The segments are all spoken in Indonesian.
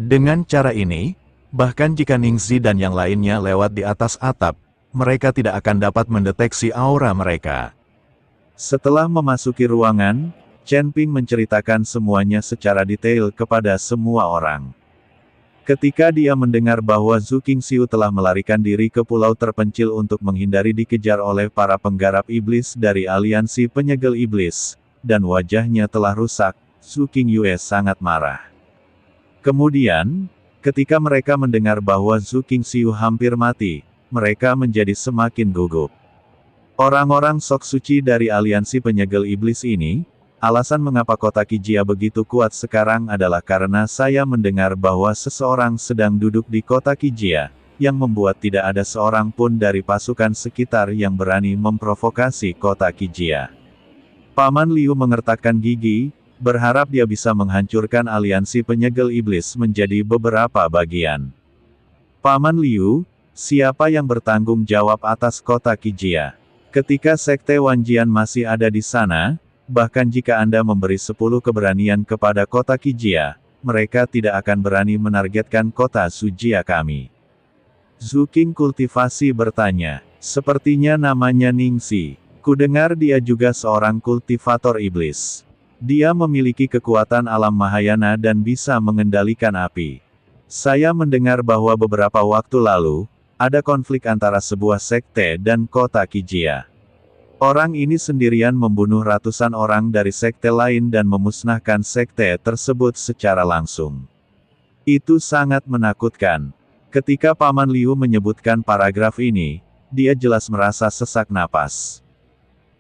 Dengan cara ini, bahkan jika Ningxi dan yang lainnya lewat di atas atap, mereka tidak akan dapat mendeteksi aura mereka. Setelah memasuki ruangan, Chen Ping menceritakan semuanya secara detail kepada semua orang. Ketika dia mendengar bahwa Zhu Qingxiu telah melarikan diri ke pulau terpencil untuk menghindari dikejar oleh para penggarap iblis dari aliansi penyegel iblis, dan wajahnya telah rusak, Zhu Qingyue sangat marah. Kemudian, ketika mereka mendengar bahwa Zhu Qingxiu hampir mati, mereka menjadi semakin gugup. Orang-orang sok suci dari aliansi penyegel iblis ini, alasan mengapa kota Qijia begitu kuat sekarang adalah karena saya mendengar bahwa seseorang sedang duduk di kota Qijia, yang membuat tidak ada seorang pun dari pasukan sekitar yang berani memprovokasi kota Qijia. Paman Liu mengertakkan gigi, berharap dia bisa menghancurkan aliansi penyegel iblis menjadi beberapa bagian. Paman Liu, siapa yang bertanggung jawab atas kota Qijia? Ketika Sekte Wanjian masih ada di sana, bahkan jika Anda memberi 10 keberanian kepada kota Qijia, mereka tidak akan berani menargetkan kota Sujia kami. Zhu Qing kultivasi bertanya, sepertinya namanya Ningxi. Kudengar dia juga seorang kultivator iblis. Dia memiliki kekuatan alam Mahayana dan bisa mengendalikan api. Saya mendengar bahwa beberapa waktu lalu, ada konflik antara sebuah sekte dan kota Qijia. Orang ini sendirian membunuh ratusan orang dari sekte lain dan memusnahkan sekte tersebut secara langsung. Itu sangat menakutkan. Ketika Paman Liu menyebutkan paragraf ini, dia jelas merasa sesak napas.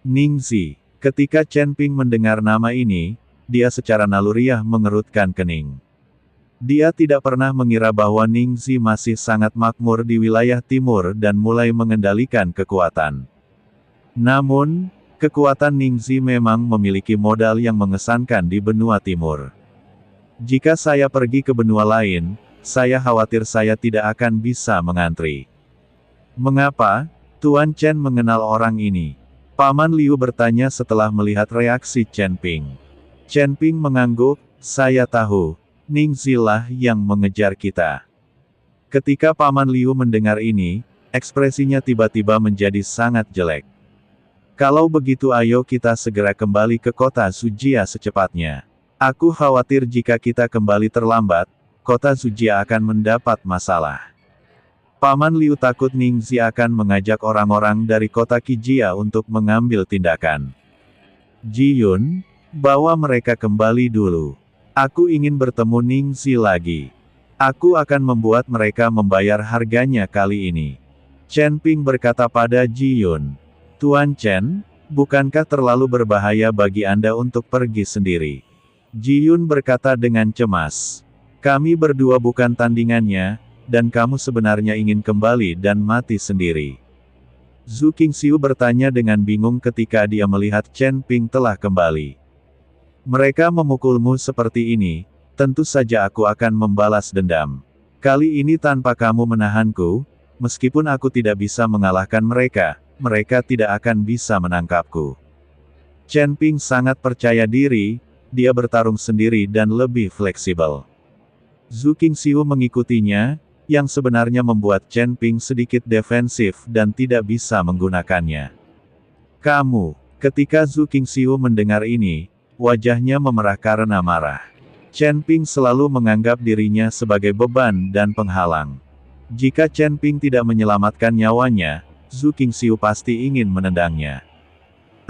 Ningxi. Ketika Chen Ping mendengar nama ini, dia secara naluriah mengerutkan kening. Dia tidak pernah mengira bahwa Ningxi masih sangat makmur di wilayah timur dan mulai mengendalikan kekuatan. Namun, kekuatan Ningxi memang memiliki modal yang mengesankan di benua timur. Jika saya pergi ke benua lain, saya khawatir saya tidak akan bisa mengantri. Mengapa? Tuan Chen mengenal orang ini. Paman Liu bertanya setelah melihat reaksi Chen Ping. Chen Ping mengangguk, saya tahu, Ningxi lah yang mengejar kita. Ketika Paman Liu mendengar ini, ekspresinya tiba-tiba menjadi sangat jelek. Kalau begitu ayo kita segera kembali ke kota Sujia secepatnya. Aku khawatir jika kita kembali terlambat, kota Sujia akan mendapat masalah. Paman Liu takut Ningxi akan mengajak orang-orang dari kota Qijia untuk mengambil tindakan. Ji Yun, bawa mereka kembali dulu. Aku ingin bertemu Ningxi lagi. Aku akan membuat mereka membayar harganya kali ini. Chen Ping berkata pada Ji Yun. Tuan Chen, bukankah terlalu berbahaya bagi Anda untuk pergi sendiri? Ji Yun berkata dengan cemas. Kami berdua bukan tandingannya, dan kamu sebenarnya ingin kembali dan mati sendiri. Zhu Qingxiu bertanya dengan bingung ketika dia melihat Chen Ping telah kembali. Mereka memukulmu seperti ini, tentu saja aku akan membalas dendam. Kali ini tanpa kamu menahanku, meskipun aku tidak bisa mengalahkan mereka, mereka tidak akan bisa menangkapku. Chen Ping sangat percaya diri, dia bertarung sendiri dan lebih fleksibel. Zhu Qingxiu mengikutinya, yang sebenarnya membuat Chen Ping sedikit defensif dan tidak bisa menggunakannya. Kamu, ketika Zhu Qingxiu mendengar ini, wajahnya memerah karena marah. Chen Ping selalu menganggap dirinya sebagai beban dan penghalang. Jika Chen Ping tidak menyelamatkan nyawanya, Zhu Qingxiu pasti ingin menendangnya.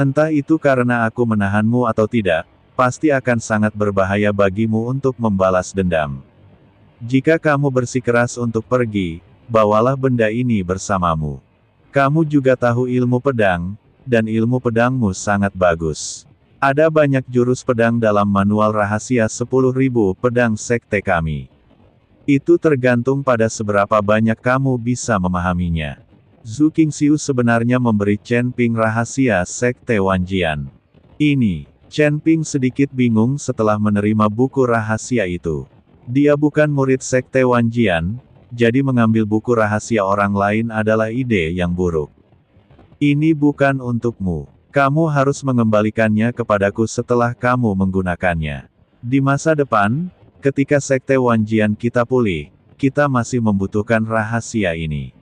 Entah itu karena aku menahanmu atau tidak, pasti akan sangat berbahaya bagimu untuk membalas dendam. Jika kamu bersikeras untuk pergi, bawalah benda ini bersamamu. Kamu juga tahu ilmu pedang, dan ilmu pedangmu sangat bagus. Ada banyak jurus pedang dalam manual rahasia 10.000 pedang sekte kami. Itu tergantung pada seberapa banyak kamu bisa memahaminya. Zhu Qingxiu sebenarnya memberi Chen Ping rahasia sekte Wanjian. Ini, Chen Ping sedikit bingung setelah menerima buku rahasia itu. Dia bukan murid sekte Wanjian, jadi mengambil buku rahasia orang lain adalah ide yang buruk. Ini bukan untukmu. Kamu harus mengembalikannya kepadaku setelah kamu menggunakannya. Di masa depan, Ketika Sekte Wanjian kita pulih, kita masih membutuhkan rahasia ini.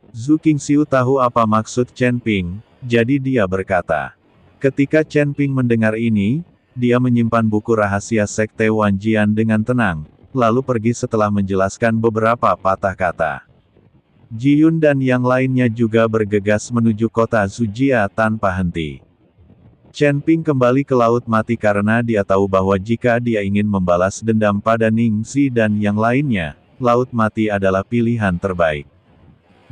Zhu Qingxiu tahu apa maksud Chen Ping, jadi dia berkata. Ketika Chen Ping mendengar ini, dia menyimpan buku rahasia Sekte Wanjian dengan tenang, lalu pergi setelah menjelaskan beberapa patah kata. Ji Yun dan yang lainnya juga bergegas menuju kota Zujia tanpa henti. Chen Ping kembali ke Laut Mati karena dia tahu bahwa jika dia ingin membalas dendam pada Ning Zi dan yang lainnya, Laut Mati adalah pilihan terbaik.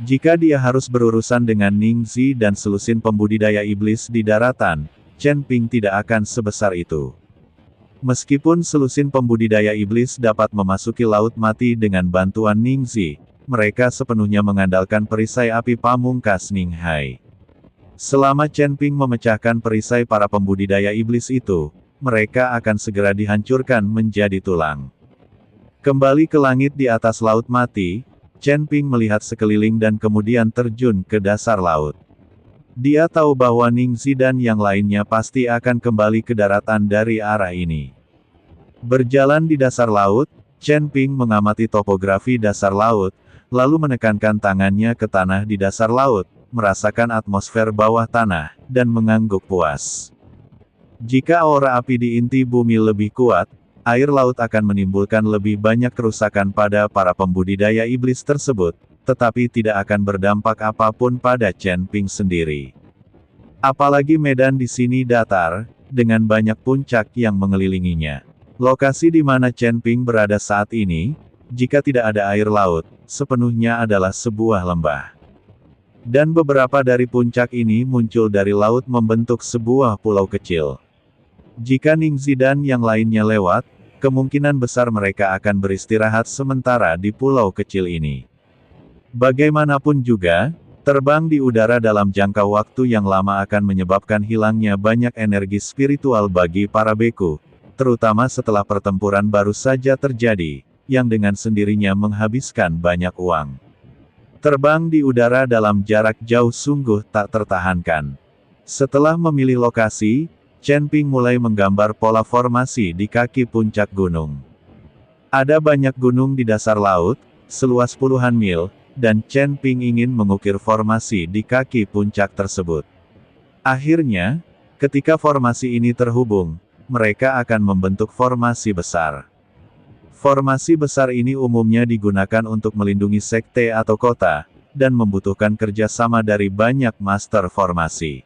Jika dia harus berurusan dengan Ning Zi dan selusin pembudidaya iblis di daratan, Chen Ping tidak akan sebesar itu. Meskipun selusin pembudidaya iblis dapat memasuki Laut Mati dengan bantuan Ning Zi, mereka sepenuhnya mengandalkan perisai api pamungkas Ning Hai. Selama Chen Ping memecahkan perisai para pembudidaya iblis itu, mereka akan segera dihancurkan menjadi tulang. Kembali ke langit di atas Laut Mati, Chen Ping melihat sekeliling dan kemudian terjun ke dasar laut. Dia tahu bahwa Ning Zi dan yang lainnya pasti akan kembali ke daratan dari arah ini. Berjalan di dasar laut, Chen Ping mengamati topografi dasar laut, lalu menekankan tangannya ke tanah di dasar laut, merasakan atmosfer bawah tanah, dan mengangguk puas. Jika aura api di inti bumi lebih kuat, air laut akan menimbulkan lebih banyak kerusakan pada para pembudidaya iblis tersebut, tetapi tidak akan berdampak apapun pada Chen Ping sendiri. Apalagi medan di sini datar, dengan banyak puncak yang mengelilinginya. Lokasi di mana Chen Ping berada saat ini, jika tidak ada air laut, sepenuhnya adalah sebuah lembah. Dan beberapa dari puncak ini muncul dari laut membentuk sebuah pulau kecil. Jika Ning Zi dan yang lainnya lewat, kemungkinan besar mereka akan beristirahat sementara di pulau kecil ini. Bagaimanapun juga, terbang di udara dalam jangka waktu yang lama akan menyebabkan hilangnya banyak energi spiritual bagi para beku, terutama setelah pertempuran baru saja terjadi, yang dengan sendirinya menghabiskan banyak uang. Terbang di udara dalam jarak jauh sungguh tak tertahankan. Setelah memilih lokasi, Chen Ping mulai menggambar pola formasi di kaki puncak gunung. Ada banyak gunung di dasar laut, seluas puluhan mil, dan Chen Ping ingin mengukir formasi di kaki puncak tersebut. Akhirnya, ketika formasi ini terhubung, mereka akan membentuk formasi besar. Formasi besar ini umumnya digunakan untuk melindungi sekte atau kota, dan membutuhkan kerjasama dari banyak master formasi.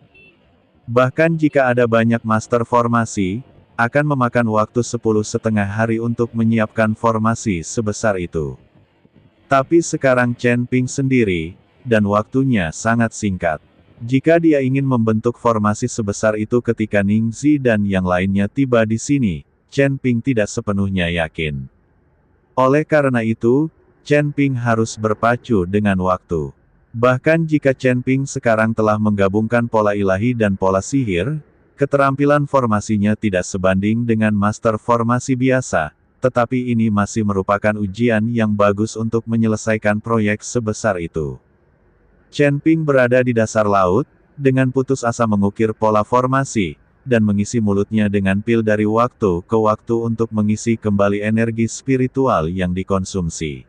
Bahkan jika ada banyak master formasi, akan memakan waktu 10,5 hari untuk menyiapkan formasi sebesar itu. Tapi sekarang Chen Ping sendiri, dan waktunya sangat singkat. Jika dia ingin membentuk formasi sebesar itu ketika Ning Zi dan yang lainnya tiba di sini, Chen Ping tidak sepenuhnya yakin. Oleh karena itu, Chen Ping harus berpacu dengan waktu. Bahkan jika Chen Ping sekarang telah menggabungkan pola ilahi dan pola sihir, keterampilan formasinya tidak sebanding dengan master formasi biasa, tetapi ini masih merupakan ujian yang bagus untuk menyelesaikan proyek sebesar itu. Chen Ping berada di dasar laut, dengan putus asa mengukir pola formasi, dan mengisi mulutnya dengan pil dari waktu ke waktu untuk mengisi kembali energi spiritual yang dikonsumsi.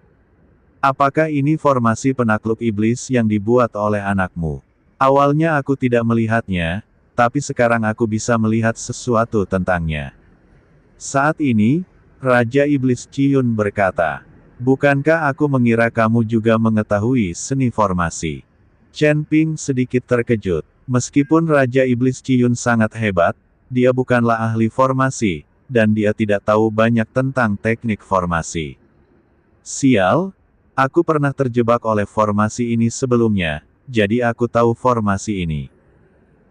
Apakah ini formasi penakluk iblis yang dibuat oleh anakmu? Awalnya aku tidak melihatnya, tapi sekarang aku bisa melihat sesuatu tentangnya. Saat ini, Raja Iblis Ciyun berkata, bukankah aku mengira kamu juga mengetahui seni formasi? Chen Ping sedikit terkejut. Meskipun Raja Iblis Ciyun sangat hebat, dia bukanlah ahli formasi, dan dia tidak tahu banyak tentang teknik formasi. Sial, aku pernah terjebak oleh formasi ini sebelumnya, jadi aku tahu formasi ini.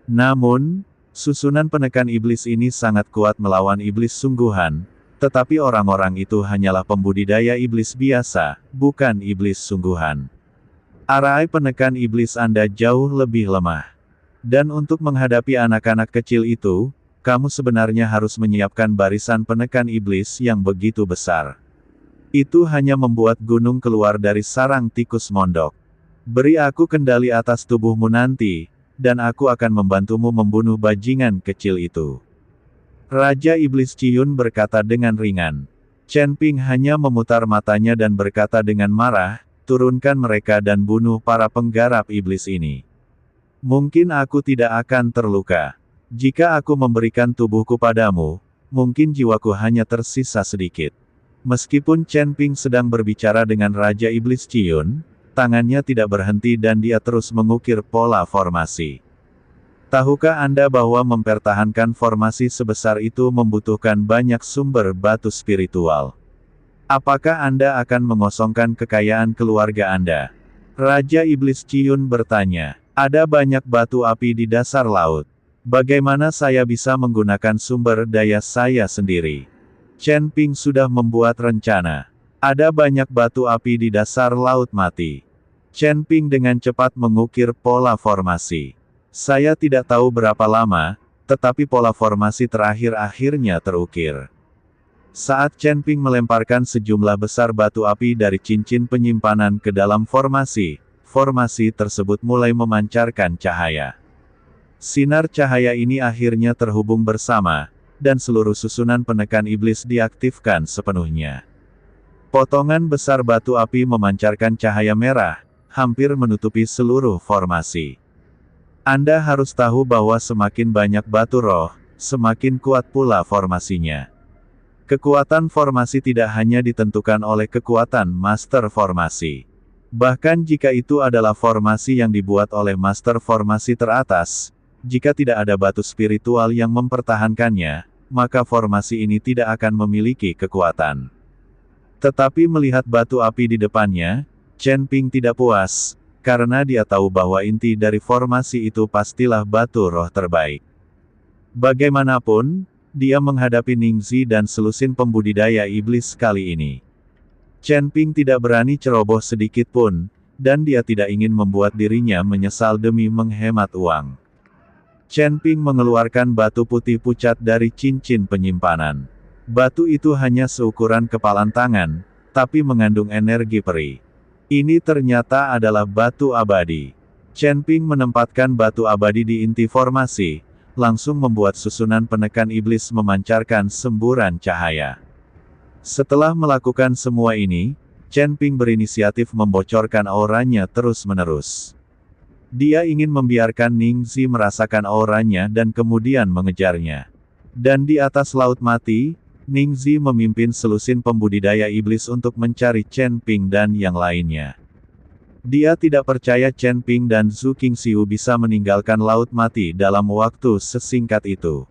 Namun, susunan penekan iblis ini sangat kuat melawan iblis sungguhan, tetapi orang-orang itu hanyalah pembudidaya iblis biasa, bukan iblis sungguhan. Arai penekan iblis Anda jauh lebih lemah. Dan untuk menghadapi anak-anak kecil itu, kamu sebenarnya harus menyiapkan barisan penekan iblis yang begitu besar. Itu hanya membuat gunung keluar dari sarang tikus mondok. Beri aku kendali atas tubuhmu nanti, dan aku akan membantumu membunuh bajingan kecil itu. Raja Iblis Ciyun berkata dengan ringan. Chen Ping hanya memutar matanya dan berkata dengan marah, turunkan mereka dan bunuh para penggarap iblis ini. Mungkin aku tidak akan terluka. Jika aku memberikan tubuhku padamu, mungkin jiwaku hanya tersisa sedikit. Meskipun Chen Ping sedang berbicara dengan Raja Iblis Ciyun, tangannya tidak berhenti dan dia terus mengukir pola formasi. Tahukah Anda bahwa mempertahankan formasi sebesar itu membutuhkan banyak sumber batu spiritual? Apakah Anda akan mengosongkan kekayaan keluarga Anda? Raja Iblis Ciyun bertanya, ada banyak batu api di dasar laut. Bagaimana saya bisa menggunakan sumber daya saya sendiri? Chen Ping sudah membuat rencana. Ada banyak batu api di dasar laut mati. Chen Ping dengan cepat mengukir pola formasi. Saya tidak tahu berapa lama, tetapi pola formasi terakhir akhirnya terukir. Saat Chen Ping melemparkan sejumlah besar batu api dari cincin penyimpanan ke dalam formasi, formasi tersebut mulai memancarkan cahaya. Sinar cahaya ini akhirnya terhubung bersama, dan seluruh susunan penekan iblis diaktifkan sepenuhnya. Potongan besar batu api memancarkan cahaya merah, hampir menutupi seluruh formasi. Anda harus tahu bahwa semakin banyak batu roh, semakin kuat pula formasinya. Kekuatan formasi tidak hanya ditentukan oleh kekuatan master formasi. Bahkan jika itu adalah formasi yang dibuat oleh master formasi teratas, jika tidak ada batu spiritual yang mempertahankannya, maka formasi ini tidak akan memiliki kekuatan. Tetapi melihat batu api di depannya, Chen Ping tidak puas. Karena dia tahu bahwa inti dari formasi itu pastilah batu roh terbaik. Bagaimanapun, dia menghadapi Ningxi dan selusin pembudidaya iblis kali ini. Chen Ping tidak berani ceroboh sedikit pun, dan dia tidak ingin membuat dirinya menyesal demi menghemat uang. Chen Ping mengeluarkan batu putih pucat dari cincin penyimpanan. Batu itu hanya seukuran kepalan tangan, tapi mengandung energi peri. Ini ternyata adalah batu abadi. Chen Ping menempatkan batu abadi di inti formasi, langsung membuat susunan penekan iblis memancarkan semburan cahaya. Setelah melakukan semua ini, Chen Ping berinisiatif membocorkan auranya terus-menerus. Dia ingin membiarkan Ningxi merasakan auranya dan kemudian mengejarnya. Dan di atas laut mati, Ningxi memimpin selusin pembudidaya iblis untuk mencari Chen Ping dan yang lainnya. Dia tidak percaya Chen Ping dan Zhu Qingxiu bisa meninggalkan laut mati dalam waktu sesingkat itu.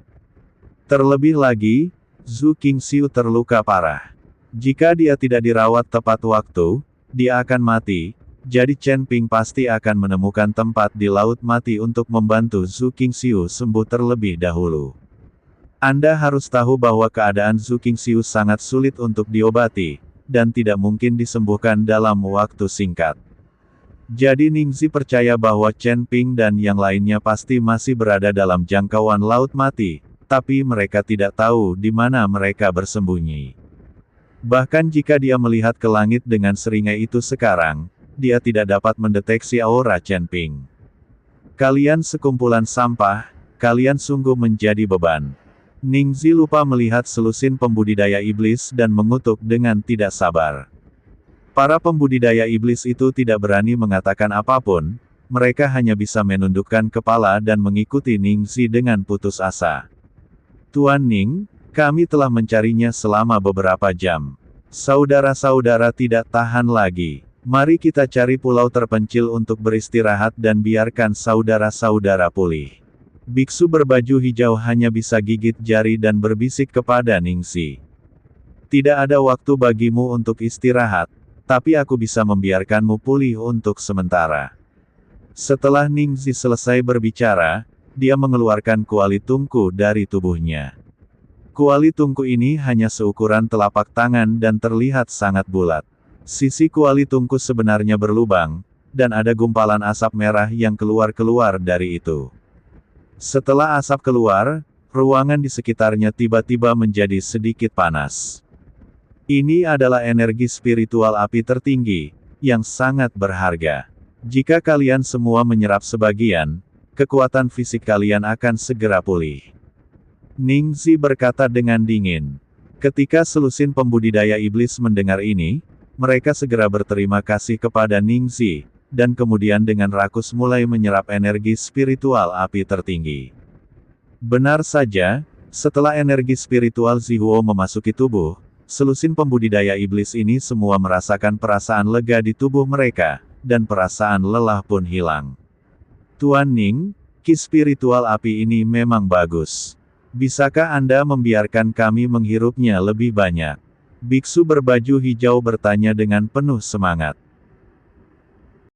Terlebih lagi, Zhu Qingxiu terluka parah. Jika dia tidak dirawat tepat waktu, dia akan mati, jadi Chen Ping pasti akan menemukan tempat di laut mati untuk membantu Zhu Qingxiu sembuh terlebih dahulu. Anda harus tahu bahwa keadaan Zhu Qingxiu sangat sulit untuk diobati, dan tidak mungkin disembuhkan dalam waktu singkat. Jadi Ningxi percaya bahwa Chen Ping dan yang lainnya pasti masih berada dalam jangkauan laut mati, tapi mereka tidak tahu di mana mereka bersembunyi. Bahkan jika dia melihat ke langit dengan seringai itu sekarang, dia tidak dapat mendeteksi aura Chen Ping. Kalian sekumpulan sampah, kalian sungguh menjadi beban. Ningxi lupa melihat selusin pembudidaya iblis dan mengutuk dengan tidak sabar. Para pembudidaya iblis itu tidak berani mengatakan apapun, mereka hanya bisa menundukkan kepala dan mengikuti Ningxi dengan putus asa. Tuan Ning, kami telah mencarinya selama beberapa jam. Saudara-saudara tidak tahan lagi. Mari kita cari pulau terpencil untuk beristirahat dan biarkan saudara-saudara pulih. Biksu berbaju hijau hanya bisa gigit jari dan berbisik kepada Ningxi. Tidak ada waktu bagimu untuk istirahat, tapi aku bisa membiarkanmu pulih untuk sementara. Setelah Ningxi selesai berbicara, dia mengeluarkan kuali tungku dari tubuhnya. Kuali tungku ini hanya seukuran telapak tangan dan terlihat sangat bulat. Sisi kuali tungku sebenarnya berlubang, dan ada gumpalan asap merah yang keluar-keluar dari itu. Setelah asap keluar, ruangan di sekitarnya tiba-tiba menjadi sedikit panas. Ini adalah energi spiritual api tertinggi, yang sangat berharga. Jika kalian semua menyerap sebagian, kekuatan fisik kalian akan segera pulih. Ningxi berkata dengan dingin. Ketika selusin pembudidaya iblis mendengar ini, mereka segera berterima kasih kepada Ningxi, dan kemudian dengan rakus mulai menyerap energi spiritual api tertinggi. Benar saja, setelah energi spiritual Zihuo memasuki tubuh, selusin pembudidaya iblis ini semua merasakan perasaan lega di tubuh mereka, dan perasaan lelah pun hilang. Tuan Ning, ki spiritual api ini memang bagus. Bisakah Anda membiarkan kami menghirupnya lebih banyak? Biksu berbaju hijau bertanya dengan penuh semangat.